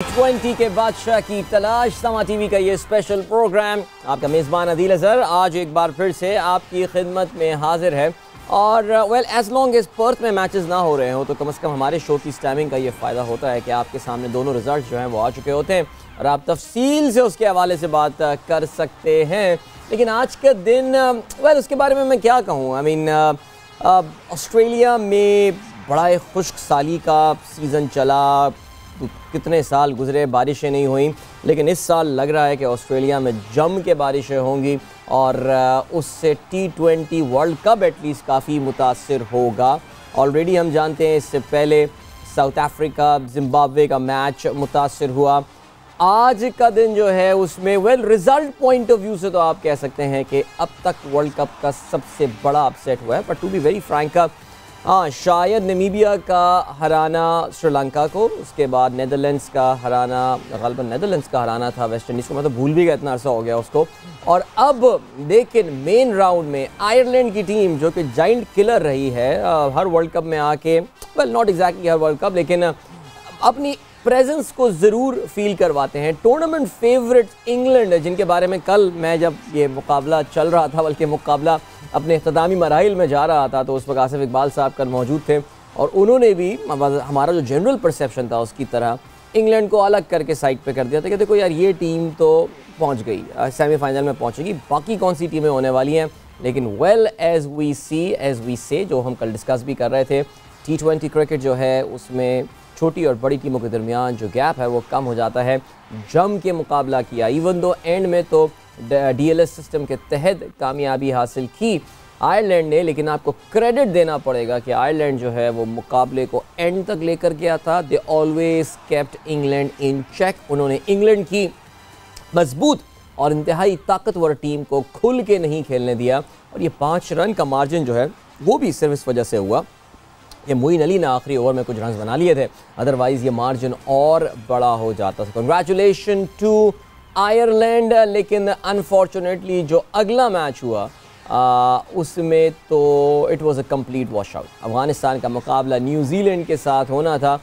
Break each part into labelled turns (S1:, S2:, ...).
S1: T20 के बादशाह की तलाश समा टीवी का ये स्पेशल प्रोग्राम आपका मेज़बान अदील अज़हर आज एक बार फिर से आपकी खिदमत में हाजिर है। और well as long as Perth में मैचेस ना हो रहे हो तो कम से कम हमारे शो की स्टैमिंग का ये फ़ायदा होता है कि आपके सामने दोनों रिजल्ट जो हैं वो आ चुके होते हैं और आप तफसील से उसके हवाले से बात कर सकते हैं। लेकिन आज का दिन वेल उसके बारे में मैं क्या कहूँ। आई मीन ऑस्ट्रेलिया में बड़ा खुश्क साली का सीज़न चला, कितने साल गुजरे बारिशें नहीं हुई, लेकिन इस साल लग रहा है कि ऑस्ट्रेलिया में जम के बारिशें होंगी और उससे T20 वर्ल्ड कप एटलीस्ट काफ़ी मुतासिर होगा। ऑलरेडी हम जानते हैं इससे पहले साउथ अफ्रीका जिम्बाब्वे का मैच मुतासिर हुआ। आज का दिन जो है उसमें well result point of view से तो आप कह सकते हैं कि अब तक वर्ल्ड कप का सबसे बड़ा अपसेट हुआ है। But to be very frank शायद नामीबिया का हराना श्रीलंका को, उसके बाद नेदरलैंड्स का हराना, ग़ालिबन नेदरलैंड्स का हराना था वेस्ट इंडीज़ को, मैं तो भूल भी गया, इतना अरसा हो गया उसको। और अब लेकिन मेन राउंड में आयरलैंड की टीम जो कि जाइंट किलर रही है हर वर्ल्ड कप में आके, well not exactly her world cup लेकिन अपनी प्रेजेंस को ज़रूर फील करवाते हैं। टूर्नामेंट फेवरेट इंग्लैंड जिनके बारे में कल मैं जब ये मुकाबला चल रहा था, बल्कि मुकाबला अपने इख्तितामी मराहिल में जा रहा था, तो उस वक्त आसिफ इकबाल साहब कल मौजूद थे और उन्होंने भी हमारा जो जनरल परसेप्शन था उसकी तरह इंग्लैंड को अलग करके साइड पे कर दिया था कि देखो यार ये टीम तो पहुंच गई, सेमीफाइनल में पहुंचेगी, बाकी कौन सी टीमें होने वाली हैं। लेकिन वेल एज वी से जो हम कल डिस्कस भी कर रहे थे, T20 क्रिकेट जो है उसमें छोटी और बड़ी टीमों के दरमियान जो गैप है वो कम हो जाता है। जम के मुकाबला किया, इवन दो एंड में तो DLS सिस्टम के तहत कामयाबी हासिल की आयरलैंड ने, लेकिन आपको क्रेडिट देना पड़ेगा कि आयरलैंड जो है वो मुकाबले को एंड तक लेकर गया था। They always kept England in check. उन्होंने इंग्लैंड की मजबूत और इंतहाई ताकतवर टीम को खुल के नहीं खेलने दिया और ये 5 रन का मार्जिन जो है वो भी सिर्फ इस वजह से हुआ कि मोइन अली ने आखिरी ओवर में कुछ रन बना लिए थे, अदरवाइज़ ये मार्जिन और बड़ा हो जाता था। Congratulation to Ireland. लेकिन अनफॉर्चुनेटली जो अगला मैच हुआ उसमें तो it was a complete wash out. Afghanistan का मुकाबला न्यूजीलैंड के साथ होना था,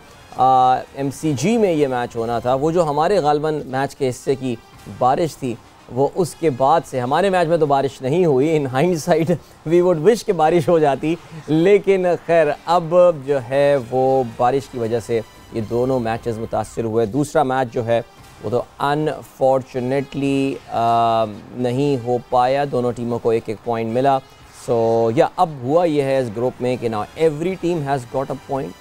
S1: MCG में ये मैच होना था। वो जो हमारे ग़ालिबन मैच के हिस्से की बारिश थी वो उसके बाद से, हमारे मैच में तो बारिश नहीं हुई, in hindsight we would wish कि बारिश हो जाती, लेकिन खैर अब जो है वो बारिश की वजह से ये दोनों मैचेस मुतासिर हुए। दूसरा मैच जो है वो तो अनफॉर्चुनेटली नहीं हो पाया, दोनों टीमों को एक पॉइंट मिला। सो या अब हुआ ये है इस ग्रुप में कि now every team has got a point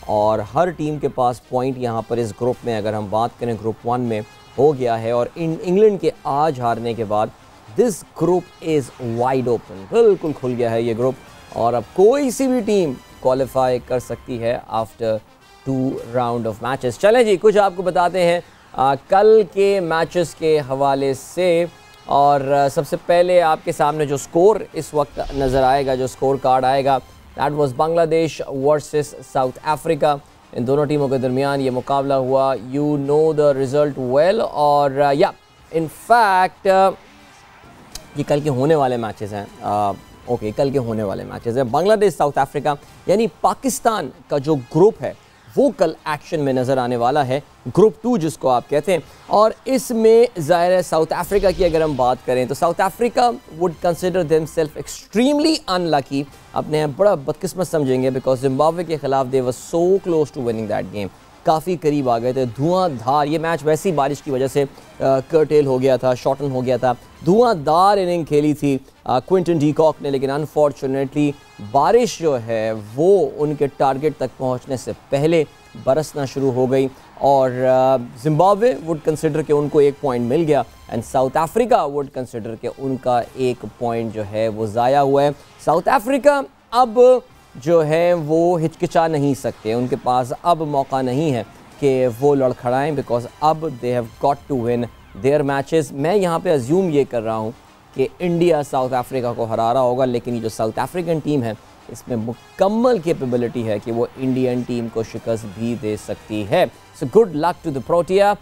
S1: और हर टीम के पास पॉइंट यहाँ पर इस ग्रुप में, अगर हम बात करें ग्रुप 1 में, हो गया है। और इंग्लैंड के आज हारने के बाद this group is wide open, बिल्कुल खुल गया है ये ग्रुप और अब कोई सी भी टीम क्वालिफाई कर सकती है आफ्टर 2 राउंड ऑफ मैचेस। चलें जी, कुछ आपको बताते हैं कल के मैचेस के हवाले से। और सबसे पहले आपके सामने जो स्कोर इस वक्त नज़र आएगा, जो स्कोर कार्ड आएगा, that was Bangladesh versus South Africa. इन दोनों टीमों के दरमियान ये मुकाबला हुआ। You know the result well. और या इन फैक्ट ये कल के होने वाले मैचेस हैं। ओके, कल के होने वाले मैचेस हैं। बांग्लादेश साउथ अफ्रीका यानी पाकिस्तान का जो ग्रुप है वो कल एक्शन में नज़र आने वाला है, ग्रुप 2 जिसको आप कहते हैं। और इसमें ज़ाहिर है साउथ अफ्रीका की अगर हम बात करें तो South Africa would consider themselves extremely unlucky, अपने बड़ा बदकिस्मत समझेंगे, बिकॉज जिम्बाब्वे के खिलाफ they were so close to winning that game, काफ़ी करीब आ गए थे, धुआंधार। ये मैच वैसी बारिश की वजह से कर्टेल हो गया था, शॉर्टन हो गया था, धुआंधार इनिंग खेली थी क्विंटन डी कॉक ने, लेकिन अनफॉर्चुनेटली बारिश जो है वो उनके टारगेट तक पहुंचने से पहले बरसना शुरू हो गई और जिम्बाब्वे वुड कंसिडर कि उनको 1 पॉइंट मिल गया and south Africa would consider कि उनका 1 पॉइंट जो है वो ज़ाया हुआ है। साउथ अफ्रीका अब जो है वो हिचकिचा नहीं सकते, उनके पास अब मौका नहीं है कि वो लड़खड़ाएं, बिकॉज अब they have got to win their matches. मैं यहाँ पे अज्यूम ये कर रहा हूँ कि इंडिया साउथ अफ्रीका को हरा रहा होगा, लेकिन ये जो साउथ अफ्रीकन टीम है इसमें मुकम्मल कैपेबिलिटी है कि वो इंडियन टीम को शिकस्त भी दे सकती है। So good luck to the Protea.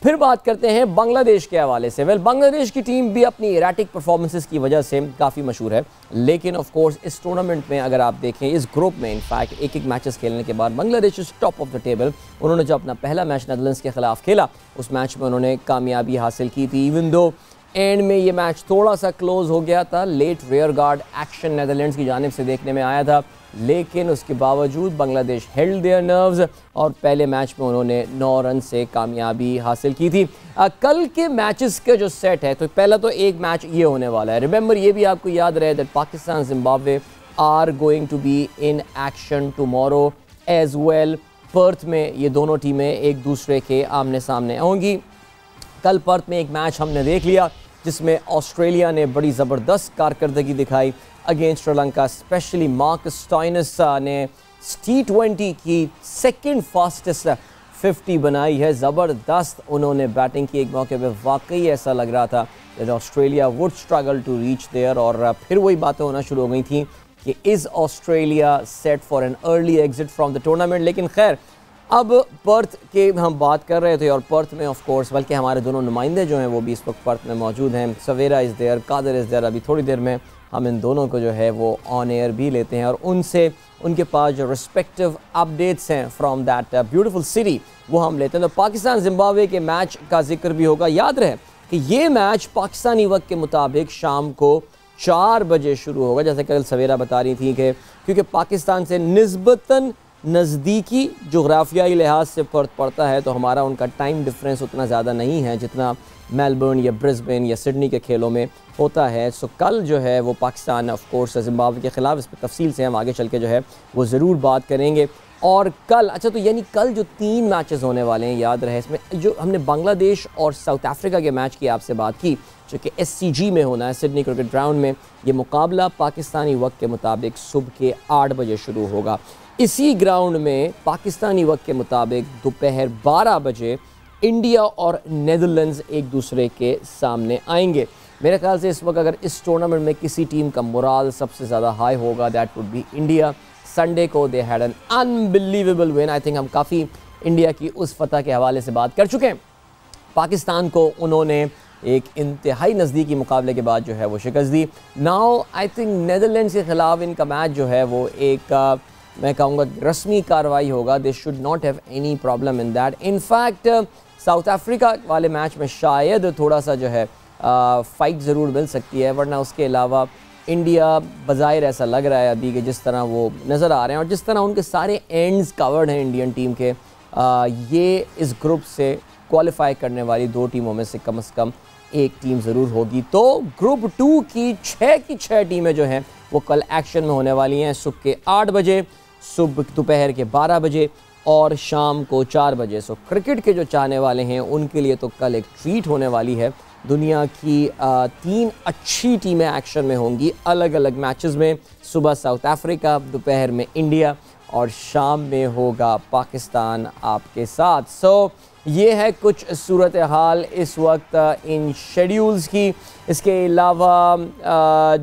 S1: फिर बात करते हैं बांग्लादेश के हवाले से। वेल, बांग्लादेश की टीम भी अपनी इराटिक परफॉर्मेंसेस की वजह से काफ़ी मशहूर है, लेकिन ऑफ कोर्स इस टूर्नामेंट में अगर आप देखें, इस ग्रुप में इनफैक्ट एक एक मैचेस खेलने के बाद Bangladesh is top of the table. उन्होंने जो अपना पहला मैच नेदरलैंड्स के खिलाफ खेला, उस मैच में उन्होंने कामयाबी हासिल की थी। इवन दो एंड में ये मैच थोड़ा सा क्लोज हो गया था, late rear guard action Netherlands की जानिब से देखने में आया था, लेकिन उसके बावजूद बांग्लादेश हेल्ड देयर नर्व्स और पहले मैच में उन्होंने 9 रन से कामयाबी हासिल की थी। कल के मैचेस का जो सेट है, तो पहला तो एक मैच ये होने वाला है। रिमेंबर, ये भी आपको याद रहे that Pakistan Zimbabwe are going to be in action tomorrow as well. Perth में ये दोनों टीमें एक दूसरे के आमने सामने होंगी। कल पर्थ में एक मैच हमने देख लिया जिसमें ऑस्ट्रेलिया ने बड़ी ज़बरदस्त कारकर्दगी दिखाई against Sri Lanka. Specially Marcus Stoinis ने T20 की सेकंड फास्टेस्ट 50 बनाई है। ज़बरदस्त उन्होंने बैटिंग की। एक मौके पे वाकई ऐसा लग रहा था कि Australia would struggle to reach there, और फिर वही बातें होना शुरू हो गई थी कि is Australia set for an early exit from the tournament. लेकिन खैर, अब पर्थ के हम बात कर रहे थे, और पर्थ में ऑफ कोर्स बल्कि हमारे दोनों नुमाइंदे जो हैं वो भी इस वक्त पर्थ में मौजूद हैं। Sawera is there, Qadir is there. अभी थोड़ी देर में हम इन दोनों को जो है वो ऑन एयर भी लेते हैं और उनसे उनके पास जो रिस्पेक्टिव अपडेट्स हैं फ्रॉम दैट ब्यूटीफुल सिटी वो हम लेते हैं। तो पाकिस्तान जिम्बाब्वे के मैच का जिक्र भी होगा। याद रहे कि ये मैच पाकिस्तानी वक्त के मुताबिक शाम को 4 बजे शुरू होगा, जैसे कल सवेरा बता रही थी कि क्योंकि पाकिस्तान से निस्बतन नज़दीकी जोग्राफियाई लिहाज से फ़र्क पड़ता है, तो हमारा उनका टाइम डिफरेंस उतना ज़्यादा नहीं है जितना मेलबर्न या ब्रिस्बेन या सिडनी के खेलों में होता है। सो कल जो है वो पाकिस्तान ऑफ कोर्स जिम्बाब्वे के ख़िलाफ़, इस पर तफसील से हम आगे चल के जो है वो ज़रूर बात करेंगे। और कल, अच्छा तो यानी कल जो 3 मैचेस होने वाले हैं, याद रहे इसमें जो हमने बांग्लादेश और साउथ अफ्रीका के मैच की आपसे बात की जो कि SCG में होना है, सिडनी क्रिकेट ग्राउंड में, ये मुकाबला पाकिस्तानी वक्त के मुताबिक सुबह के 8 बजे शुरू होगा। इसी ग्राउंड में पाकिस्तानी वक्त के मुताबिक दोपहर 12 बजे इंडिया और नेदरलैंड्स एक दूसरे के सामने आएंगे। मेरे ख्याल से इस वक्त अगर इस टूर्नामेंट में किसी टीम का मोराल सबसे ज़्यादा हाई होगा, that would be India. Sunday को they had an unbelievable win. I think हम काफ़ी इंडिया की उस फतह के हवाले से बात कर चुके हैं। पाकिस्तान को उन्होंने एक इंतहाई नज़दीकी मुकाबले के बाद जो है वो शिकस्त दी। नाउ आई थिंक नेदरलैंड्स के ख़िलाफ़ इनका मैच जो है वो एक मैं कहूँगा रस्मी कार्रवाई होगा। They should not have any problem in that. In fact south Africa वाले मैच में शायद थोड़ा सा जो है फ़ाइट ज़रूर मिल सकती है, वरना उसके अलावा इंडिया बज़ाहिर ऐसा लग रहा है अभी कि जिस तरह वो नज़र आ रहे हैं और जिस तरह उनके सारे एंड्स कवर्ड हैं इंडियन टीम के, ये इस ग्रुप से क्वालिफाई करने वाली 2 टीमों में से कम एक टीम ज़रूर होगी। तो ग्रुप 2 की 6 टीमें जो हैं वो कल एक्शन में होने वाली हैं, सुबह के 8 बजे, सुबह दोपहर के 12 बजे और शाम को 4 बजे। सो क्रिकेट के जो चाहने वाले हैं उनके लिए तो कल एक ट्रीट होने वाली है। दुनिया की 3 अच्छी टीमें एक्शन में होंगी अलग अलग मैचेस में। सुबह साउथ अफ्रीका, दोपहर में इंडिया और शाम में होगा पाकिस्तान आपके साथ। सो ये है कुछ सूरत हाल इस वक्त इन शेड्यूल्स की। इसके अलावा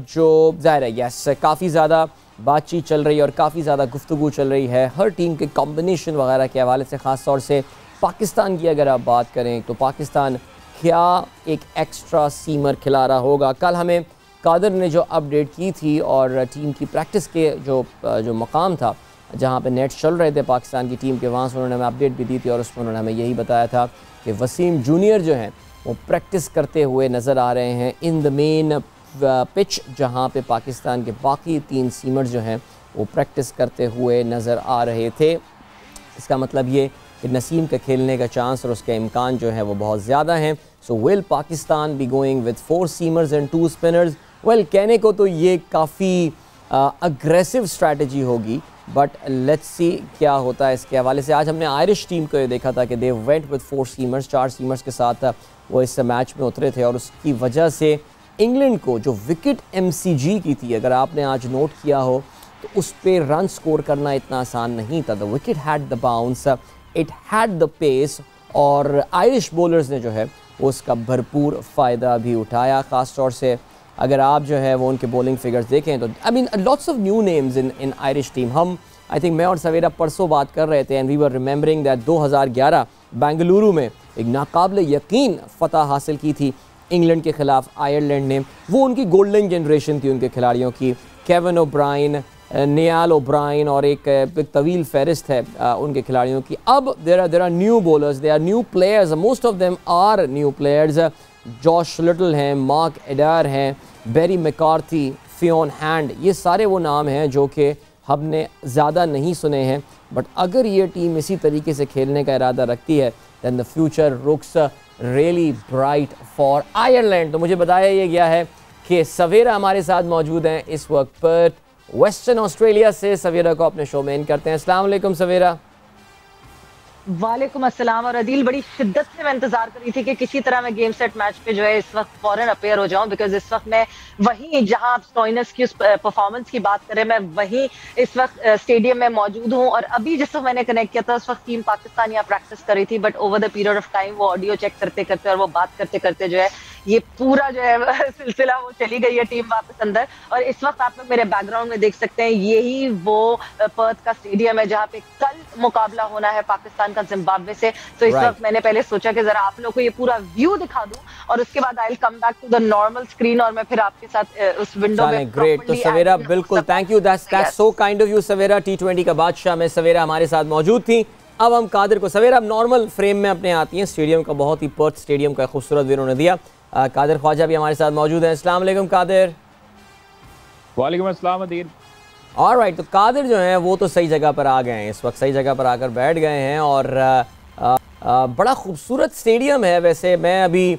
S1: जो ज़ाहिर है यस काफ़ी ज़्यादा बातचीत चल रही है और काफ़ी ज़्यादा गुफ्तगू चल रही है हर टीम के कॉम्बिनेशन वगैरह के हवाले से। ख़ास तौर से पाकिस्तान की अगर आप बात करें तो पाकिस्तान क्या एक एक्स्ट्रा सीमर खिला रहा होगा। कल हमें कादर ने जो अपडेट की थी और टीम की प्रैक्टिस के जो मकाम था जहाँ पे नेट चल रहे थे पाकिस्तान की टीम के, वहाँ से उन्होंने हमें अपडेट भी दी थी और उसमें उन्होंने हमें यही बताया था कि वसीम जूनियर जो हैं वो प्रैक्टिस करते हुए नज़र आ रहे हैं इन द मेन पिच, जहाँ पे पाकिस्तान के बाकी 3 सीमर्स जो हैं वो प्रैक्टिस करते हुए नज़र आ रहे थे। इसका मतलब ये कि नसीम के खेलने का चांस और उसके इम्कान जो है वो बहुत ज़्यादा हैं। So will Pakistan be going with 4 seamers and 2 spinners? Well, कहने को तो ये काफ़ी अग्रेसिव स्ट्रैटेजी होगी, बट लेट्स सी क्या होता है इसके हवाले से। आज हमने आयरिश टीम को ये देखा था कि they went with 4 seamers, 4 seamers के साथ वो इस मैच में उतरे थे और उसकी वजह से इंग्लैंड को जो विकेट MCG की थी, अगर आपने आज नोट किया हो तो उस पर रन स्कोर करना इतना आसान नहीं था। The wicket had the bounce, it had the pace और आयरिश बॉलर्स ने जो है वो उसका भरपूर फ़ायदा भी उठाया। ख़ास तौर से अगर आप जो है वो उनके बॉलिंग फिगर्स देखें तो I mean lots of new names in Irish team. हम आई थिंक मैं और सवेरा परसों बात कर रहे थे and we were remembering that 2011 Bengaluru में एक नाकाबिल यकीन फ़तह हासिल की थी इंग्लैंड के ख़िलाफ़ आयरलैंड ने, वो उनकी गोल्डन जनरेशन थी उनके खिलाड़ियों की। केविन ओब्राइन, नियाल ओब्राइन और एक तवील फहरिस्त है उनके खिलाड़ियों की। अब there are new bowlers, they are new players, most of them are new players. Josh Little हैं, मार्क एडार हैं, बेरी मैकार्थी, फियोन हैंड, ये सारे वो नाम हैं जो कि हमने ज़्यादा नहीं सुने हैं। बट अगर ये टीम इसी तरीके से खेलने का इरादा रखती है then the future looks really bright for Ireland. तो मुझे बताया ये गया है कि सवेरा हमारे साथ मौजूद हैं इस वक्त पर वेस्टर्न ऑस्ट्रेलिया से। सवेरा को अपने शो में इन करते हैं। अस्सलाम वालेकुम सवेरा।
S2: वालेकुम अस्सलाम। और अदील, बड़ी शिद्दत से मैं इंतजार कर रही थी कि किसी तरह मैं गेम सेट मैच पे जो है इस वक्त फौरन अपेयर हो जाऊं, बिकॉज इस वक्त मैं वहीं जहां आप स्टॉइनस की उस परफॉर्मेंस की बात करें, मैं वहीं इस वक्त स्टेडियम में मौजूद हूं। और अभी जिस वक्त मैंने कनेक्ट किया था उस वक्त टीम पाकिस्तान यहाँ प्रैक्टिस कर रही थी, but over the period of time वो ऑडियो चेक करते करते और वो बात करते करते जो है ये पूरा जो है सिलसिला वो चली गई है टीम वापस अंदर। और इस वक्त आप लोग मेरे बैकग्राउंड में देख सकते हैं, यही वो पर्थ का स्टेडियम है जहाँ पे कल मुकाबला होना है पाकिस्तान का जिम्बाब्वे से। तो इस वक्त मैंने पहले सोचा कि जरा आप लोग को ये पूरा व्यू दिखा दूं और उसके बाद I will come back to the normal screen और मैं फिर आपके साथ उस विंडो में।
S1: ग्रेट। तो सवेरा बिल्कुल, thank you, that's so kind of you Savera. T20 का बादशाह में सवेरा हमारे साथ मौजूद थी। अब हम कादिर को, सवेरा अब नॉर्मल फ्रेम में अपने आती हैं स्टेडियम का, बहुत ही पर्थ स्टेडियम का खूबसूरत व्यू उन्होंने दिया। कादिर ख्वाजा भी हमारे साथ मौजूद हैं। अस्सलाम वालेकुम कादिर।
S3: वालेकुम अस्सलाम अदील।
S1: ऑलराइट, तो कादिर जो हैं वो तो सही जगह पर आ गए हैं, इस वक्त सही जगह पर आकर बैठ गए हैं और बड़ा खूबसूरत स्टेडियम है। वैसे मैं अभी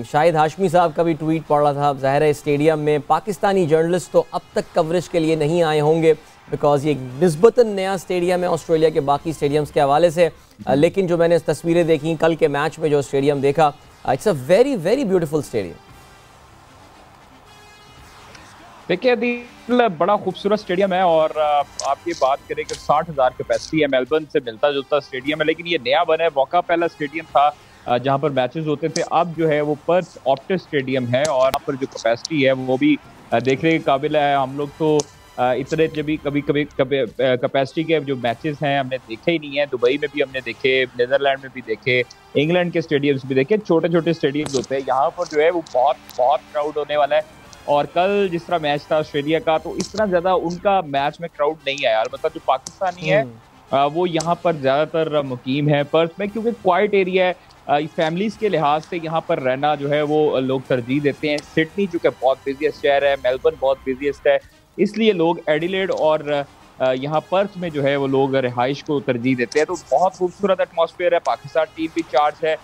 S1: शाहिद हाशमी साहब का भी ट्वीट पढ़ रहा था। ज़ाहिर है स्टेडियम में पाकिस्तानी जर्नलिस्ट तो अब तक कवरेज के लिए नहीं आए होंगे, बिकॉज ये निस्बतन नया स्टेडियम है ऑस्ट्रेलिया के बाकी स्टेडियम्स के हवाले से। लेकिन जो मैंने तस्वीरें देखी कल के मैच में, जो स्टेडियम देखा, it's a very very beautiful stadium.
S3: देखिए अदील, बड़ा खूबसूरत स्टेडियम है और आप ये बात करें कि 60,000 कैपेसिटी है, मेलबर्न से मिलता जुलता स्टेडियम है। लेकिन ये नया बना है, वॉका पहला स्टेडियम था जहाँ पर मैचेस होते थे। अब जो है वो पर्थ ऑप्टिस स्टेडियम है और यहाँ पर जो कैपेसिटी है वो भी देखने के काबिल है। हम लोग तो इतने जब भी कभी कैपेसिटी के जो मैचेस हैं हमने देखे ही नहीं है। दुबई में भी हमने देखे, नीदरलैंड में भी देखे, इंग्लैंड के स्टेडियम्स भी देखे। छोटे छोटे स्टेडियम्स होते हैं, यहाँ पर जो है वो बहुत बहुत क्राउड होने वाला है। और कल जिस तरह मैच था ऑस्ट्रेलिया का, तो इस तरह ज्यादा उनका मैच में क्राउड नहीं आया। मतलब जो पाकिस्तानी है वो यहाँ पर ज्यादातर मुकीम है पर्थ में, क्योंकि क्वाइट एरिया है। फैमिलीज के लिहाज से यहाँ पर रहना जो है वो लोग तरजीह देते हैं। सिडनी चूंकि बहुत बिजिएस्ट शहर है, मेलबर्न बहुत बिजिएस्ट है, इसलिए लोग एडिलेड और यहाँ पर्थ में जो है वो लोग रिहाइश को तरजीह देते हैं। तो बहुत खूबसूरत एटमॉस्फेयर है। पाकिस्तान टीम भी चार्ज है।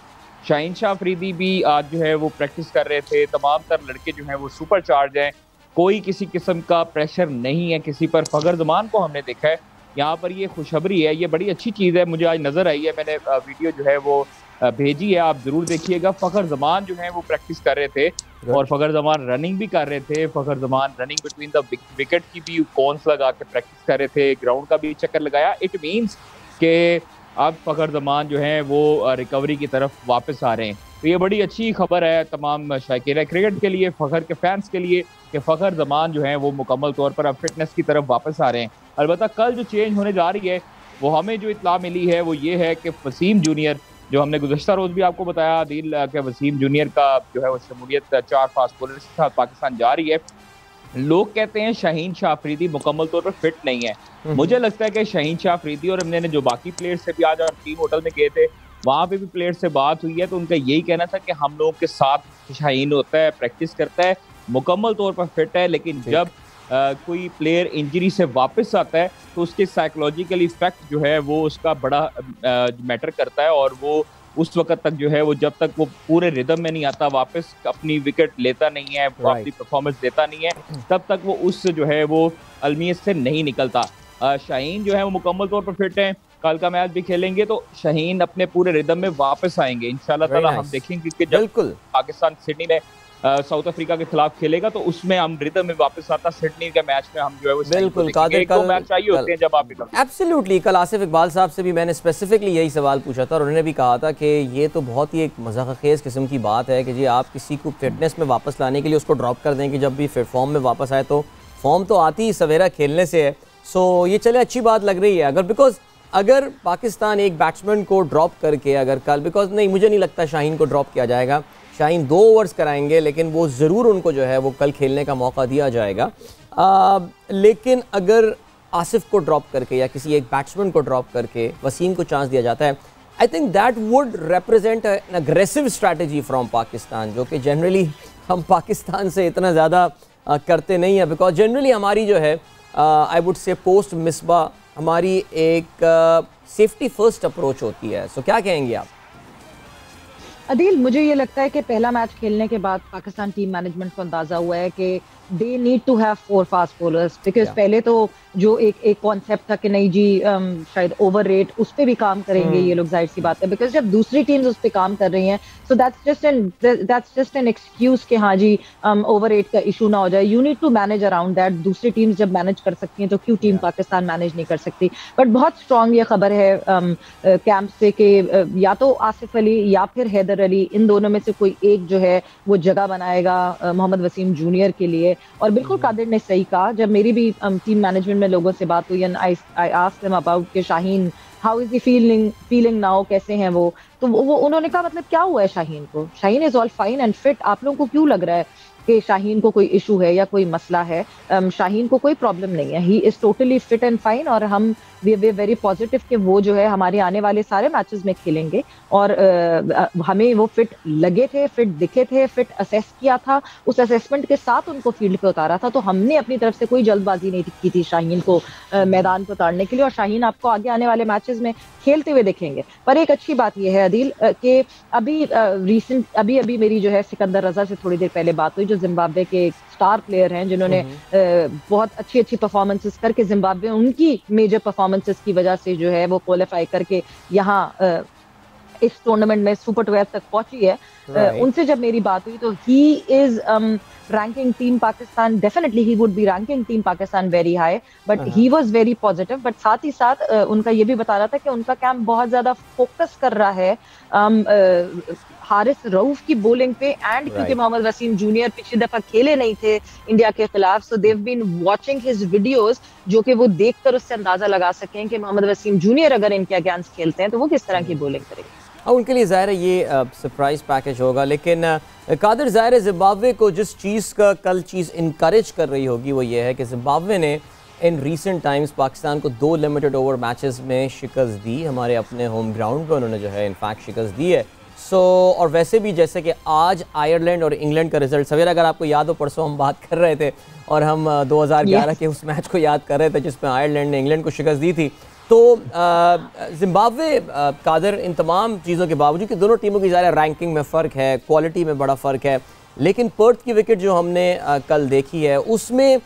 S3: शाहीन शाह अफरीदी भी आज जो है वो प्रैक्टिस कर रहे थे। तमाम तर लड़के जो हैं वो सुपर चार्ज हैं, कोई किसी किस्म का प्रेशर नहीं है किसी पर। फखर जमान को हमने देखा है यहाँ पर, ये खुशखबरी है, ये बड़ी अच्छी चीज़ है, मुझे आज नज़र आई है। मैंने वीडियो जो है वो भेजी है, आप ज़रूर देखिएगा। फखर जमान जो है वो प्रैक्टिस कर रहे थे और फखर जमान रनिंग भी कर रहे थे। Fakhar Zaman running between the wicket की भी कॉन्स लगा के प्रैक्टिस कर रहे थे, ग्राउंड का भी चक्कर लगाया। इट मीन्स के अब फखर जमान जो है वो रिकवरी की तरफ वापस आ रहे हैं। तो ये बड़ी अच्छी खबर है तमाम शायकीन क्रिकेट के लिए, फखर के फैंस के लिए, कि फखर जमान जो है वो मुकम्मल तौर पर अब फिटनेस की तरफ वापस आ रहे हैं। अलबत्ता कल जो चेंज होने जा रही है वो हमें जो इत्ला मिली है वो ये है कि वसीम जूनियर, जो हमने गुज़श्ता रोज़ भी आपको बताया दिल के वसीम जूनियर का जो है वो शमूलियत 4 फास्ट बॉलर के साथ पाकिस्तान जा रही है। लोग कहते हैं शाहीन शाह अफरीदी मुकम्मल तौर पर फिट नहीं है। मुझे लगता है कि शाहीन शाह अफरीदी और हमने जो बाकी प्लेयर्स से भी आज और टीम होटल में गए थे, वहाँ पे भी प्लेयर्स से बात हुई है, तो उनका यही कहना था कि हम लोगों के साथ शाहीन होता है, प्रैक्टिस करता है, मुकम्मल तौर पर फिट है। लेकिन जब कोई प्लेयर इंजरी से वापस आता है तो उसके साइकोलॉजिकल इफेक्ट जो है वो उसका बड़ा मैटर करता है और वो उस वक्त तक जो है वो जब तक वो पूरे रिदम में नहीं आता, वापस अपनी विकेट लेता नहीं है, अपनी परफॉर्मेंस देता नहीं है, तब तक वो उस जो है वो अलमियत से नहीं निकलता। शाहीन जो है वो मुकम्मल तौर पर फिट है, कल का मैच भी खेलेंगे तो शाहीन अपने पूरे रिदम में वापस आएंगे इंशाल्लाह ताला। हम देखेंगे कि जब पाकिस्तान सिडनी में साउथ अफ्रीका के खिलाफ खेलेगा तो उसमें हम रिदम में वापस आता। सिडनी के मैच में हम जो है वो
S1: बिल्कुल कादिर
S3: कल मैच चाहिए होते हैं जब आप
S1: एब्सोल्युटली। कल आसिफ इकबाल साहब से भी मैंने स्पेसिफिकली यही सवाल पूछा था और उन्होंने भी कहा था कि ये तो बहुत ही एक मज़ाक़-खेज़ किस्म की बात है कि जी आप किसी को फिटनेस में वापस लाने के लिए उसको ड्रॉप कर दें कि जब भी फॉर्म में वापस आए, तो फॉर्म तो आती ही सवेरा खेलने से है। सो ये चले अच्छी बात लग रही है। अगर बिकॉज अगर पाकिस्तान एक बैट्समैन को ड्रॉप करके अगर कल, बिकॉज नहीं मुझे नहीं लगता शाहीन को ड्रॉप किया जाएगा, शाहीन 2 ओवर्स कराएंगे, लेकिन वो ज़रूर उनको जो है वो कल खेलने का मौका दिया जाएगा। लेकिन अगर आसिफ को ड्रॉप करके या किसी एक बैट्समैन को ड्रॉप करके वसीम को चांस दिया जाता है, I think that would represent an aggressive strategy from Pakistan, जो कि जनरली हम पाकिस्तान से इतना ज़्यादा करते नहीं है। बिकॉज जनरली हमारी जो है I would say post Misbah हमारी एक सेफ्टी फर्स्ट अप्रोच होती है। सो क्या कहेंगे आप?
S2: अदील, मुझे ये लगता है कि पहला मैच खेलने के बाद पाकिस्तान टीम मैनेजमेंट को अंदाजा हुआ है कि they need to have 4 fast bowlers, because पहले तो जो एक कॉन्सेप्ट था कि नहीं जी शायद ओवर रेट, उस पर भी काम करेंगे ये लोग, जाहिर सी बात है, बिकॉज जब दूसरी टीम्स उस पर काम कर रही हैं, so that's just an excuse कि हाँ जी ओवर रेट का इशू ना हो जाए। You need to manage around that. दूसरी टीम्स जब मैनेज कर सकती हैं तो क्यों टीम पाकिस्तान मैनेज नहीं कर सकती? बट बहुत स्ट्रॉन्ग ये खबर है कैंप से कि या तो आसिफ अली या फिर हैदर अली, इन दोनों में से कोई एक जो है वो जगह बनाएगा मोहम्मद वसीम जूनियर के लिए। और बिल्कुल कादिर ने सही कहा, जब मेरी भी टीम मैनेजमेंट में लोगों से बात हुई and I asked them about कि Shaheen how is he feeling now, कैसे हैं वो, तो वो उन्होंने कहा मतलब क्या हुआ है शाहीन को, Shaheen is all fine and fit. आप लोगों को क्यों लग रहा है कि शाहीन को कोई इशू है या कोई मसला है? शाहीन को कोई प्रॉब्लम नहीं है, he is totally fit and fine. और हम वी वेरी पॉजिटिव कि वो जो है हमारे आने वाले सारे मैचेस में खेलेंगे। और हमें वो फिट लगे थे, फिट दिखे थे, फिट असेस किया था, उस असेसमेंट के साथ उनको फील्ड पे उतारा था। तो हमने अपनी तरफ से कोई जल्दबाजी नहीं की थी शाहीन को मैदान पर उतारने के लिए। और शाहीन आपको आगे आने वाले मैचेस में खेलते हुए देखेंगे। पर एक अच्छी बात यह है अदील कि अभी मेरी जो है सिकंदर रजा से थोड़ी देर पहले बात हुई, जो जिम्बाब्वे के स्टार प्लेयर हैं, जिन्होंने बहुत अच्छी परफॉर्मेंसेस करके जिम्बाब्वे उनकी मेजर परफॉर्मेंसेस की वजह से जो है वो क्वालिफाई करके यहाँ इस टूर्नामेंट में सुपर 12 तक पहुंची है। उनसे जब मेरी बात हुई तो he is ranking team Pakistan, definitely he would B ranking team Pakistan very high, but he was very positive. But साथ ही साथ उनका ये भी बता रहा था कि उनका कैंप बहुत ज्यादा फोकस कर रहा है हारिस रऊफ की बॉलिंग पे, एंड क्योंकि मोहम्मद वसीम जूनियर पिछली दफा खेले नहीं थे इंडिया के खिलाफ, सो they've been watching his videos, जो कि वो देखकर उससे अंदाजा लगा सकें कि मोहम्मद वसीम जूनियर अगर इनके अगेंस्ट खेलते हैं तो वो किस तरह की बॉलिंग करेंगे।
S1: उनके लिए ज़ाहिर है ये सरप्राइज पैकेज होगा। लेकिन कादिर, ज़ाहिर है जिम्बाब्वे को जिस चीज़ का कल चीज़ इनकरेज कर रही होगी वो ये है कि जिम्बाब्वे ने इन रीसेंट टाइम्स पाकिस्तान को 2 लिमिटेड ओवर मैचेस में शिकस्त दी। हमारे अपने होम ग्राउंड पर उन्होंने जो है इनफैक्ट शिकस्त दी है। और वैसे भी जैसे कि आज आयरलैंड और इंग्लैंड का रिजल्ट, सवेरा अगर आपको याद हो परसों हम बात कर रहे थे और हम 2011 के उस मैच को याद कर रहे थे जिसमें आयरलैंड ने इंग्लैंड को शिकस्त दी थी। तो जिम्बाब्वे कादर इन तमाम चीज़ों के बावजूद कि दोनों टीमों की ज़्यादा रैंकिंग में फ़र्क है, क्वालिटी में बड़ा फ़र्क है, लेकिन पर्थ की विकेट जो हमने कल देखी है उसमें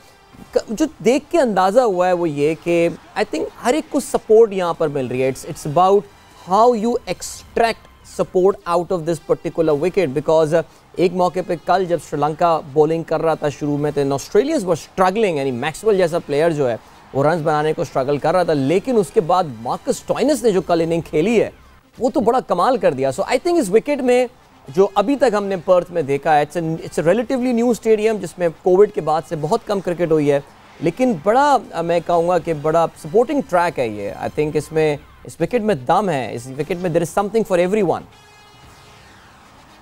S1: जो देख के अंदाज़ा हुआ है वो ये कि आई थिंक हर एक को सपोर्ट यहाँ पर मिल रही है। It's about how you extract support out of this particular wicket. Because एक मौके पे कल जब श्रीलंका बॉलिंग कर रहा था शुरू में तो ऑस्ट्रेलियंस वर स्ट्रगलिंग, यानी मैक्सवेल जैसा प्लेयर जो है वो रन्स बनाने को स्ट्रगल कर रहा था, लेकिन उसके बाद मार्कस स्टोइनिस ने जो कल इनिंग खेली है वो तो बड़ा कमाल कर दिया। सो आई थिंक इस विकेट में जो अभी तक हमने पर्थ में देखा है, it's a relatively new stadium जिसमें कोविड के बाद से बहुत कम क्रिकेट हुई है, लेकिन बड़ा मैं कहूँगा कि बड़ा सपोर्टिंग ट्रैक है ये। आई थिंक इसमें इस विकेट में दम है, इस विकेट में there is something for everyone.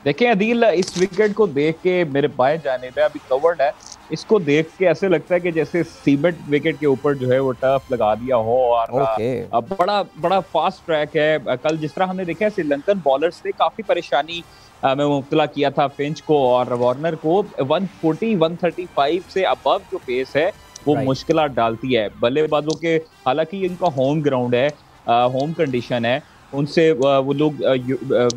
S3: देखें अदील, इस विकेट को देख के मेरे बाएं जाने पे अभी कवर्ड है, इसको देख के ऐसे लगता है कि जैसे सीमेंट विकेट के ऊपर जो है वो टर्फ लगा दिया हो। और बड़ा फास्ट ट्रैक है। कल जिस तरह हमने देखा है श्रीलंकन बॉलर्स ने काफी परेशानी में मुब्तला किया था फिंच को और वार्नर को। 140-135 से अबव जो पेस है वो मुश्किल डालती है बल्लेबाजों के। हालांकि इनका होम ग्राउंड है, होम कंडीशन है, उनसे वो लोग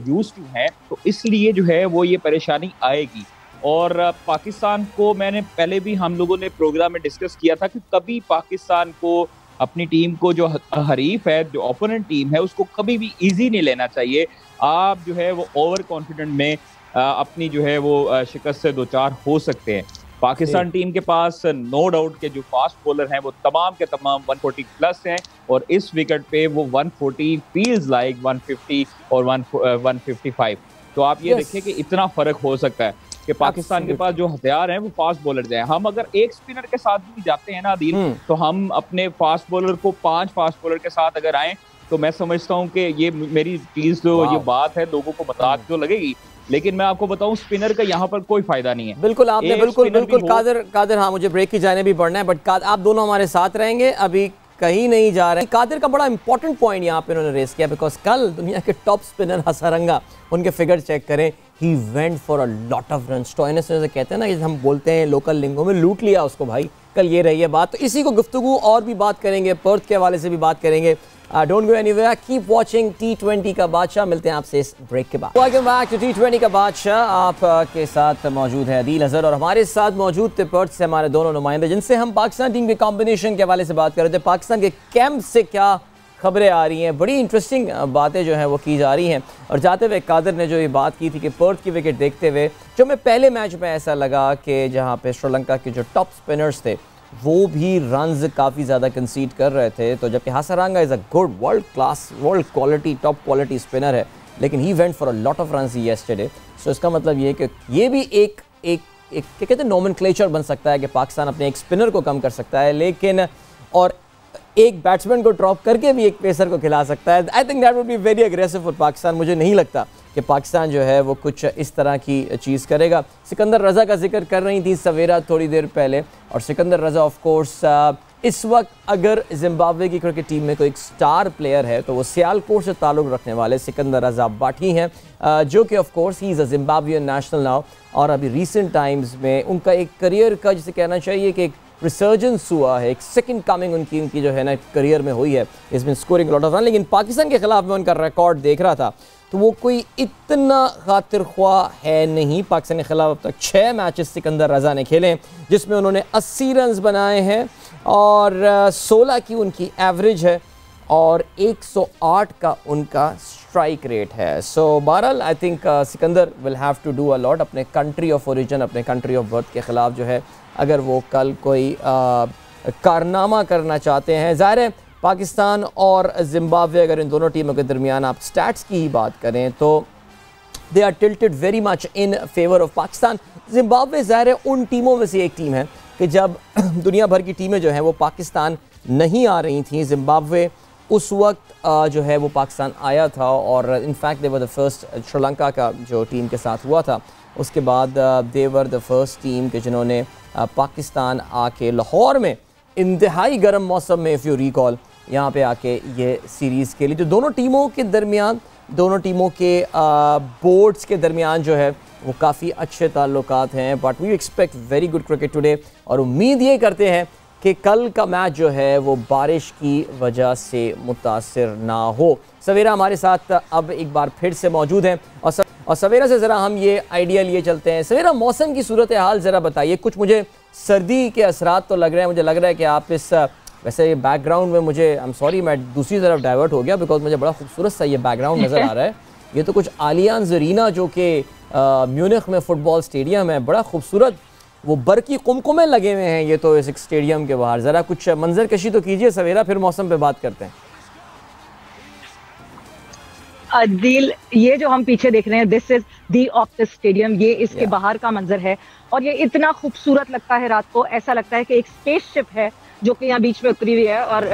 S3: यूज्ड टू हैं, तो इसलिए जो है वो ये परेशानी आएगी। और पाकिस्तान को मैंने पहले भी हम लोगों ने प्रोग्राम में डिस्कस किया था कि कभी पाकिस्तान को अपनी टीम को जो हरीफ है, जो ओपोनेंट टीम है, उसको कभी भी इजी नहीं लेना चाहिए। आप जो है वो ओवर कॉन्फिडेंट में अपनी जो है वो शिकस्त से दो चार हो सकते हैं। पाकिस्तान टीम के पास नो डाउट के जो फास्ट बॉलर हैं वो तमाम के तमाम 140 प्लस हैं और इस विकेट पे वो 140 फील्स लाइक 150 और 155। तो आप ये देखिए कि इतना फर्क हो सकता है कि पाकिस्तान के पास जो हथियार हैं वो फास्ट बॉलर हैं। हम अगर एक स्पिनर के साथ भी जाते हैं ना अदील, तो हम अपने फास्ट बॉलर को 5 फास्ट बॉलर के साथ अगर आए तो मैं समझता हूँ कि ये मेरी चीज जो ये बात है लोगों को मजाक तो लगेगी, लेकिन मैं आपको बताऊं स्पिनर का यहाँ पर कोई फायदा नहीं है।
S1: बिल्कुल आपने बिल्कुल कादिर हाँ मुझे ब्रेक की जाने भी पड़ना है, बट आप दोनों हमारे साथ रहेंगे, अभी कहीं नहीं जा रहे हैं। कादिर का बड़ा इंपॉर्टेंट पॉइंट यहाँ पे उन्होंने रेस किया, बिकॉज कल दुनिया के टॉप स्पिनर हसारंगा, उनके फिगर चेक करें, ही went for a lot of run. Stoinis जैसे कहते हैं ना, हम बोलते हैं लोकल लिंगों में, लूट लिया उसको भाई। कल ये रही है बात, तो इसी को गुफ्तगू और भी बात करेंगे, पर्थ के हवाले से भी बात करेंगे। Don't go anywhere, keep watching T20 का बादशाह। मिलते हैं आपसे इस ब्रेक के बाद। वेलकम बैक टू T20 का बादशाह। आपके साथ मौजूद है अदील अजहर और हमारे साथ मौजूद थे पर्थ से हमारे दोनों नुमाइंदे, जिनसे हम पाकिस्तान टीम के कॉम्बिनेशन के हवाले से बात कर रहे थे। पाकिस्तान के कैंप से क्या खबरें आ रही हैं, बड़ी इंटरेस्टिंग बातें जो हैं वो की जा रही हैं। और जाते हुए कादिर ने जो ये बात की थी कि पर्थ की विकेट देखते हुए जो मैं पहले मैच में ऐसा लगा कि जहाँ पे श्रीलंका के जो टॉप स्पिनर्स थे वो भी रन्स काफ़ी ज़्यादा कंसीड कर रहे थे, तो जबकि Hasaranga is a good world class world quality top quality spinner है, लेकिन he went for a lot of runs yesterday. So इसका मतलब ये कि ये भी एक क्या कहते हैं नोमेनक्लेचर बन सकता है कि पाकिस्तान अपने एक स्पिनर को कम कर सकता है, लेकिन और एक बैट्समैन को ड्रॉप करके भी एक पेसर को खिला सकता है। I think that would be very aggressive for Pakistan. मुझे नहीं लगता कि पाकिस्तान जो है वो कुछ इस तरह की चीज़ करेगा। सिकंदर रज़ा का जिक्र कर रही थी सवेरा थोड़ी देर पहले, और सिकंदर रज़ा ऑफ कोर्स इस वक्त अगर जिम्बाब्वे की क्रिकेट टीम में कोई एक स्टार प्लेयर है तो वो सियालकोट से ताल्लुक़ रखने वाले सिकंदर रज़ा बाठी हैं, जो कि of course he is a Zimbabwean national now. और अभी रिसेंट टाइम्स में उनका एक करियर का जिसे कहना चाहिए कि एक रिसर्जेंस हुआ है, एक सेकंड कमिंग उनकी जो है ना करियर में हुई है। इस बिन स्कोरिंग लॉट ऑफ रन, लेकिन पाकिस्तान के खिलाफ में उनका रिकॉर्ड देख रहा था तो वो कोई इतना खातिर ख्वाह है नहीं। पाकिस्तान के खिलाफ अब तक 6 मैचेस सिकंदर रज़ा ने खेले, जिसमें उन्होंने 80 रन बनाए हैं और 16 की उनकी एवरेज है और 108 का उनका स्ट्राइक रेट है। सो बहरहाल I think Sikandar will have to do a lot अपने कंट्री ऑफ ओरिजिन, अपने कंट्री ऑफ बर्थ के ख़िलाफ़ जो है, अगर वो कल कोई कारनामा करना चाहते हैं। ज़ाहिर है पाकिस्तान और जिम्बाब्वे, अगर इन दोनों टीमों के दरमियान आप स्टैट्स की ही बात करें तो they are tilted very much in favour of Pakistan. Zimbabwe ज़ाहिर है उन टीमों में से एक टीम है कि जब दुनिया भर की टीमें जो हैं वो पाकिस्तान नहीं आ रही थी, जिम्बाब्वे उस वक्त जो है वो पाकिस्तान आया था, और in fact they were the first, Sri Lanka का जो टीम के साथ हुआ था उसके बाद दे वर द फर्स्ट टीम के जिन्होंने पाकिस्तान आके लाहौर में इंतहाई गर्म मौसम में, इफ़ यू रिकॉल, यहाँ पे आके ये सीरीज़ खेली। तो दोनों टीमों के दरमियान, दोनों टीमों के बोर्ड्स के दरमियान जो है वो काफ़ी अच्छे ताल्लुकात हैं, but we expect very good cricket today. और उम्मीद ये करते हैं कि कल का मैच जो है वो बारिश की वजह से मुतासिर ना हो। सवेरा हमारे साथ अब एक बार फिर से मौजूद हैं, और सवेरा से ज़रा हम ये आइडिया लिए चलते हैं। सवेरा, मौसम की सूरत हाल ज़रा बताइए। कुछ मुझे सर्दी के असरात तो लग रहे हैं, मुझे लग रहा है कि आप इस वैसे ये बैकग्राउंड में मुझे, आई एम सॉरी मैं दूसरी तरफ डाइवर्ट हो गया बिकॉज मुझे बड़ा खूबसूरत सा ये बैकग्राउंड नज़र आ रहा है। ये तो कुछ आलियांज अरीना जो कि म्यूनिख में फ़ुटबॉल स्टेडियम है, बड़ा खूबसूरत वो बरकी कुमकुमे लगे हुए हैं ये तो इस स्टेडियम के बाहर। ज़रा कुछ मंजर कशी तो कीजिए सवेरा, फिर मौसम पे बात करते हैं।
S2: अदील, ये जो हम पीछे देख रहे हैं, this is the obtuse stadium, ये इसके बाहर का मंजर है, और ये इतना खूबसूरत लगता है रात को, ऐसा लगता है कि एक स्पेसशिप है जो कि यहाँ बीच में उतरी हुई है, और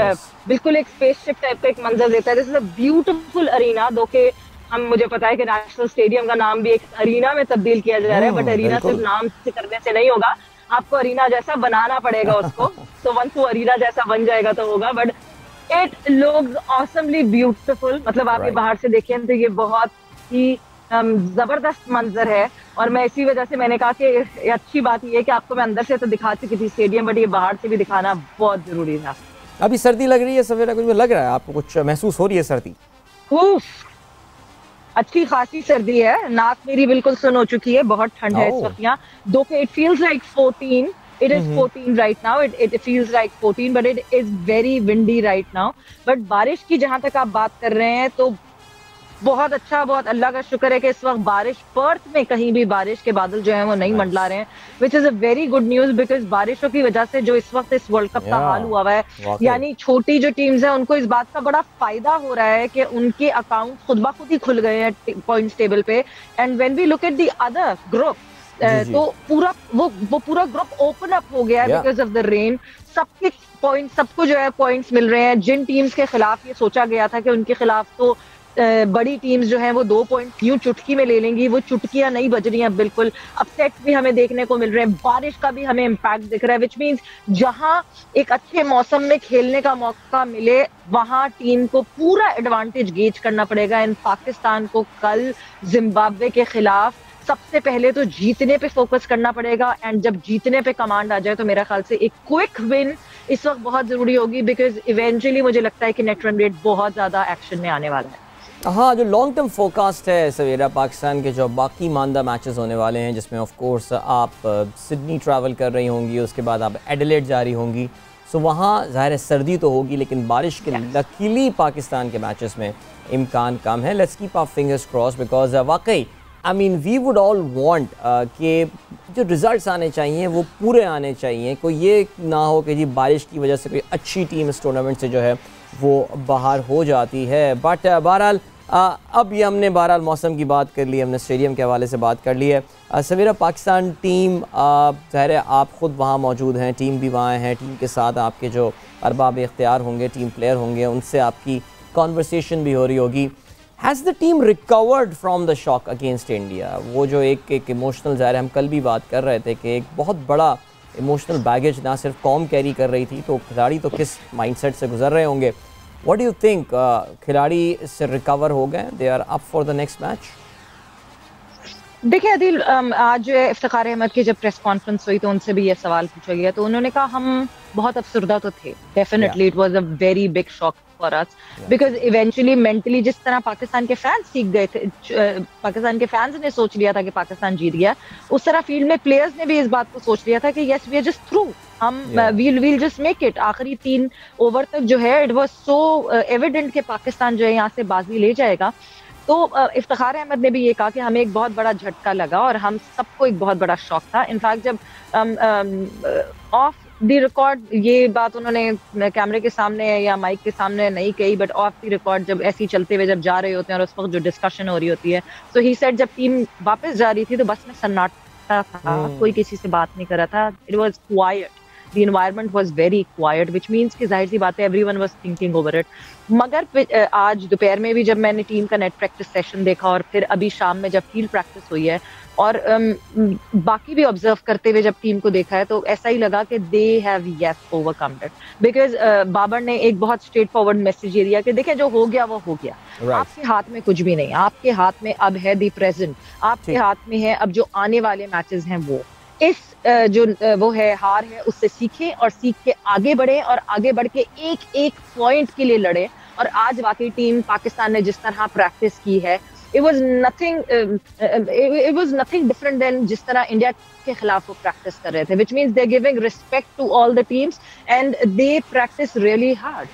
S2: बिल्कुल एक स्पेसशिप टाइप का एक मंजर देता है। This is a beautiful arena, दो के हम, मुझे पता है कि नेशनल स्टेडियम का नाम भी एक अरीना में तब्दील किया जा रहा है, बट अरीना सिर्फ नाम से करने से नहीं होगा, आपको अरीना जैसा बनाना पड़ेगा उसको। तो वंस वो अरीना जैसा बन जाएगा तो होगा, but it looks awesomely beautiful. मतलब आप ये बाहर से देखें तो ये बहुत ही जबरदस्त मंजर है, और मैं इसी वजह से मैंने कहा कि अच्छी बात ये है कि आपको मैं अंदर से तो दिखा चुकी थी स्टेडियम, बट ये बाहर से भी दिखाना बहुत जरूरी था।
S1: अभी सर्दी लग रही है सवेरा, कुछ लग रहा है आपको, कुछ महसूस हो रही है सर्दी?
S2: अच्छी खासी सर्दी है, नाक मेरी बिल्कुल सुन हो चुकी है, बहुत ठंड है इस वक्त यहाँ। दो के it feels like 14, it is 14 right now, it feels like 14, but it is very windy right now। but बारिश की जहां तक आप बात कर रहे हैं तो बहुत अच्छा, बहुत अल्लाह का शुक्र है कि इस वक्त बारिश, पर्थ में कहीं भी बारिश के बादल जो हैं वो नहीं मंडला रहे हैं, which is a very good news, because बारिशों की वजह से जो इस वक्त इस वर्ल्ड कप का हाल हुआ है, यानी छोटी जो टीम्स हैं उनको इस बात का बड़ा फायदा हो रहा है कि उनके अकाउंट खुद ब खुद ही खुल गए हैं पॉइंट्स टेबल पे। And when we look at the other group, तो पूरा वो पूरा ग्रुप ओपन अप हो गया है बिकॉज ऑफ द रेन। सबके पॉइंट, सबको जो है पॉइंट्स मिल रहे हैं। जिन टीम्स के खिलाफ ये सोचा गया था कि उनके खिलाफ तो बड़ी टीम्स जो हैं वो 2 पॉइंट यूं चुटकी में ले लेंगी, वो चुटकियां नहीं बज रही हैं बिल्कुल। अपसेट्स भी हमें देखने को मिल रहे हैं, बारिश का भी हमें इम्पैक्ट दिख रहा है, विच मीन्स जहां एक अच्छे मौसम में खेलने का मौका मिले वहां टीम को पूरा एडवांटेज गेज करना पड़ेगा। इन पाकिस्तान को कल जिम्बाब्वे के खिलाफ सबसे पहले तो जीतने पे फोकस करना पड़ेगा, एंड जब जीतने पे कमांड आ जाए तो मेरा ख्याल से एक क्विक विन इस वक्त बहुत जरूरी होगी, बिकॉज इवेंचुअली मुझे लगता है कि नेट रन रेट बहुत ज्यादा एक्शन में आने वाला है।
S1: हाँ, जो लॉन्ग टर्म फोकास्ट है सवेरा, पाकिस्तान के जो बाकी मानदा मैचेस होने वाले हैं, जिसमें ऑफ कोर्स आप सिडनी ट्रैवल कर रही होंगी, उसके बाद आप एडिलेड जा रही होंगी, सो वहाँ ज़ाहिर है सर्दी तो होगी, लेकिन बारिश के लकीली पाकिस्तान के मैचेस में इम्कान कम है। Let's keep our fingers cross, because वाकई I mean we would all want कि जो रिजल्ट्स आने चाहिए वो पूरे आने चाहिए। कोई ये ना हो कि जी बारिश की वजह से कोई अच्छी टीम इस टूर्नामेंट से जो है वो बाहर हो जाती है। बट बहरहाल अब ये हमने बहरहाल मौसम की बात कर ली, हमने स्टेडियम के हवाले से बात कर ली है। सवेरा पाकिस्तान टीम, ज़ाहिर है आप ख़ुद वहाँ मौजूद हैं, टीम भी वहाँ हैं, टीम के साथ आपके जो अरबाब इख्तियार होंगे, टीम प्लेयर होंगे, उनसे आपकी कॉन्वर्सेशन भी हो रही होगी। Has the team recovered from the shock against India? वो जो एक इमोशनल, ज़ाहिर है हम कल भी बात कर रहे थे कि एक बहुत बड़ा इमोशनल बैगेज ना सिर्फ कौम कैरी कर रही थी, तो खिलाड़ी तो किस माइंडसेट से गुजर रहे होंगे। व्हाट डू यू थिंक, खिलाड़ी इससे रिकवर हो गए, they are up for the next match?
S2: देखिए अदील, आज जो है इफ्तिखार अहमद की जब प्रेस कॉन्फ्रेंस हुई तो उनसे भी ये सवाल पूछा गया, तो उन्होंने कहा हम बहुत अफसरदा तो थे, definitely it was a very big shock for us, because eventually mentally जिस तरह पाकिस्तान के फैंस सीख गए थे, पाकिस्तान के फैंस ने सोच लिया था कि पाकिस्तान जीत गया, उस तरह फील्ड में प्लेयर्स ने भी इस बात को सोच लिया था कि yes we are just through, हम वील जस्ट मेक इट। आखिरी 3 ओवर तक जो है इट वाज सो एविडेंट कि पाकिस्तान जो है यहाँ से बाजी ले जाएगा। तो इफ्तिखार अहमद ने भी ये कहा कि हमें एक बहुत बड़ा झटका लगा और हम सबको एक बहुत बड़ा शौक था। इनफैक्ट जब ऑफ द रिकॉर्ड ये बात उन्होंने कैमरे के सामने या माइक के सामने नहीं कही, बट ऑफ द रिकॉर्ड जब ऐसे ही चलते हुए जब जा रहे होते हैं और उस वक्त जो डिस्कशन हो रही होती है, तो ही सेड जब टीम वापस जा रही थी तो बस में सन्नाटा था, कोई किसी से बात नहीं कर रहा था, it was quite, the environment was very quiet, which means कि जाहिर सी बात है everyone was thinking over it। मगर आज दोपहर में भी जब मैंने टीम का नेट प्रैक्टिस सेशन देखा और फिर अभी शाम में जब फील्ड प्रैक्टिस हुई है और बाकी भी ऑब्जर्व करते हुए जब टीम को देखा है, तो ऐसा ही लगा कि they have yes overcome it, because Babar ने एक बहुत स्ट्रेट फॉरवर्ड मैसेज ये दिया कि देखिए जो हो गया वो हो गया, आपके हाथ में कुछ भी नहीं, आपके हाथ में अब है दी प्रेजेंट, आपके हाथ में है अब जो आने वाले मैचेस हैं वो, इस जो वो है हार है उससे सीखें और सीख के आगे बढ़े और आगे बढ़ के एक एक पॉइंट के लिए लड़े। और आज वाकई टीम पाकिस्तान ने जिस तरह प्रैक्टिस की है, it was nothing different than जिस तरह इंडिया के खिलाफ वो प्रैक्टिस कर रहे थे, which means they're giving respect to all the teams and they practice really hard।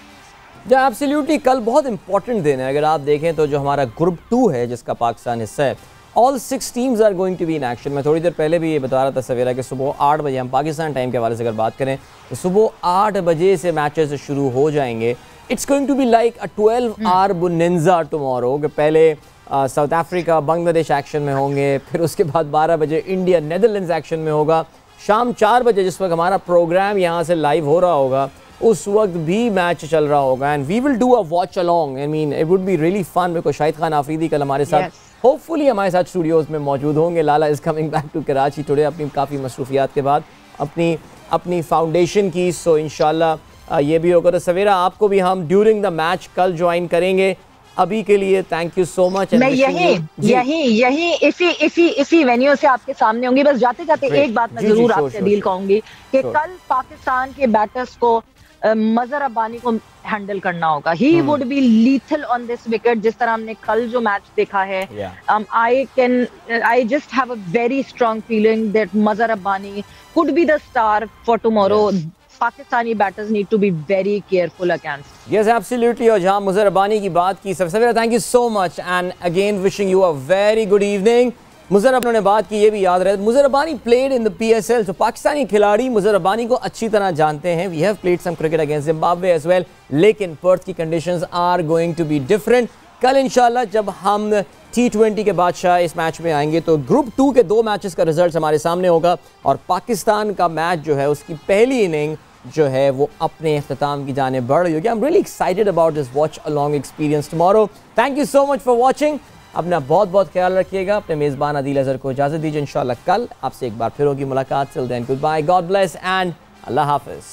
S1: या एब्सोल्युटली, कल बहुत इंपॉर्टेंट दिन है। अगर आप देखें तो जो हमारा ग्रुप 2 है जिसका पाकिस्तान हिस्सा है, all 6 teams are going to be in action. मैं थोड़ी देर पहले भी ये बता रहा था सवेरा कि सुबह 8 बजे, हम पाकिस्तान टाइम के हवाले से अगर बात करें तो सुबह 8 बजे से मैचेस शुरू हो जाएंगे। It's going to be like a 12 hour bonanza tomorrow, कि पहले साउथ अफ्रीका बांग्लादेश एक्शन में होंगे, फिर उसके बाद 12 बजे इंडिया नेदरलैंड्स एक्शन में होगा, शाम 4 बजे जिस वक्त हमारा प्रोग्राम यहाँ से लाइव हो रहा होगा उस वक्त भी मैच चल रहा होगा, and we will do a watch along. I mean it would be really fun, because Shahid Khan Afridi कल हमारे साथ होपफुली हमारे साथ स्टूडियोज़ में मौजूद होंगे। Lala is coming back to Karachi today अपनी काफ़ी मसरूफियात के बाद अपनी फाउंडेशन की, सो इंशाल्लाह ये भी होगा। तो सवेरा आपको भी हम ड्यूरिंग द मैच कल ज्वाइन करेंगे। अभी के लिए थैंक यू सो मच।
S2: मैं यही इसी वेन्यू से आपके सामने होंगी। बस जाते जाते एक बात मैं जरूर आपसे डील कहूंगी कि कल पाकिस्तान के बैटर्स को मजहर रब्बानी को हैंडल करना होगा। He would be lethal on this wicket, जिस तरह हमने कल जो मैच देखा है। I just have a very strong feeling that Mazhar Rabbani could be the star for tomorrow. Pakistani batters need to be very careful against.
S1: Yes absolutely. और जहां मजहर रब्बानी की बात की, सबसे पहले thank you so much and again wishing you a very good evening. Muzhar Rabbani ने बात की, ये भी याद रहे, Muzhar Rabbani played in the PSL, तो पाकिस्तानी खिलाड़ी मुजहर रब्बानी को अच्छी तरह जानते हैं। We have played some cricket against Zimbabwe as well, लेकिन पर्थ की conditions are going to be different. कल इंशाल्लाह जब हम T20 के बादशाह इस मैच में आएंगे। तो ग्रुप 2 के 2 मैचेस का रिजल्ट हमारे सामने होगा और पाकिस्तान का मैच जो है उसकी पहली इनिंग जो है वो अपने इख्तिताम की जाने बढ़ रही होगी। I am really excited about this watch along experience tomorrow. Thank you so much for watching. अपना बहुत बहुत ख्याल रखिएगा। अपने मेज़बान आदिल अज़हर को इजाज़त दीजिए। इंशाल्लाह कल आपसे एक बार फिर होगी मुलाकात। Till then goodbye, God bless and अल्लाह हाफ़िज़।